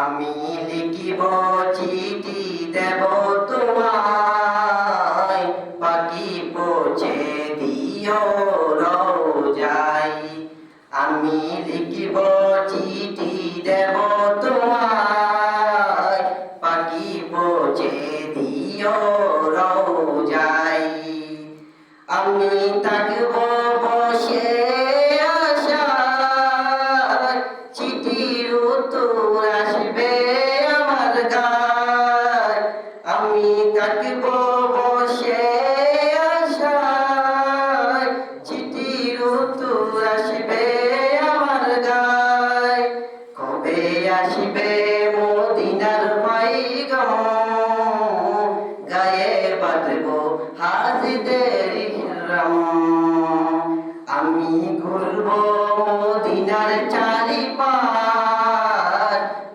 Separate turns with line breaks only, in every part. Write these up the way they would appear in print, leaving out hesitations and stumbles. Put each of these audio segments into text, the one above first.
আমি লিখিব চিঠি দেব তোমায়, পাখি পৌঁছে দিও রোজায়। আমি লিখিব চিঠি দেব তোমায়, পাখি পৌঁছে দিও রোজায়। আমি থাকব বসে আশায়, চিঠির উত্তর আসবে আমার গায়। আমি থাকব বসে আশায়, চিঠির উত্তর আসবে আমার গায়। কবে আসবে মদিনার পয়গাম, গায়ে বাঁধব হাজিদের ইহরাম। আমি ঘুরব মদিনার চারিপাশ,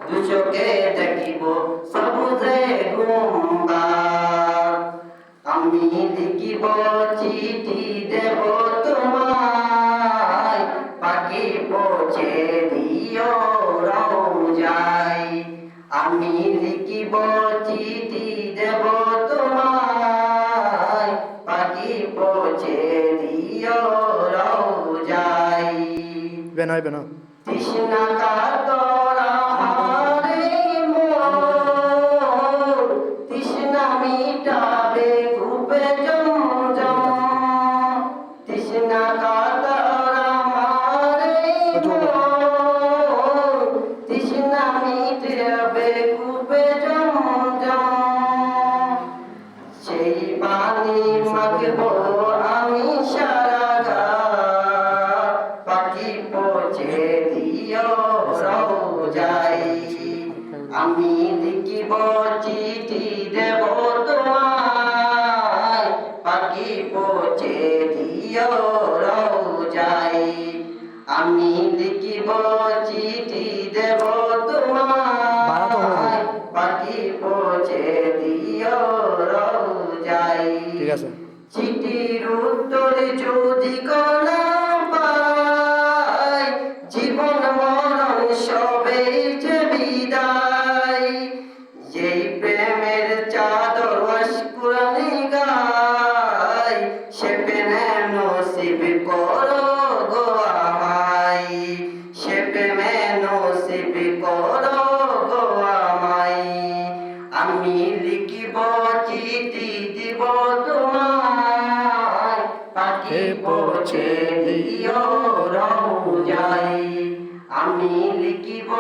দু চোখে দেখিব সবুজে গুম্বাদ। আমি লিখিব চিঠি দেব তোমায়, পাখি পৌঁছে দিও রোজায়। আমি লিখিব চিঠি দেব তোমায়, পাখি পৌঁছে দিও রোজায়।
বেনাই বেনা
তৃষ্ণা কাতর আমারে মন, তৃষ্ণা মিটাবে কূপে জমজম। তৃষ্ণা কাতর আমারে মন, তৃষ্ণা মিটাবে কূপে জমজম। সেই পানি মাগব আমি সারা গায়, পাখি পৌঁছে দিও রোজায়। আমি লিখিব চিঠি দেব তোমায়, পাখি পৌঁছে দিও রোজায়। আমি লিখিব চিঠি দেব তোমায়, পাখি পৌঁছে দিও রোজায়।
ঠিক আছে।
চিঠির উত্তর যদি কোনা পাই, জীবন মরণ সবেই যে বিদায়। যেই প্রেমের চাদর অস্কুরানি গায়, সে প্রেমে নসিব করো গো আমায়। সে প্রেমে নসিব করো গো আমায়। আমি লিখিব চিঠি দিব তোমায়, পাখি পৌঁছে দিও রোজায়। আমি লিখিব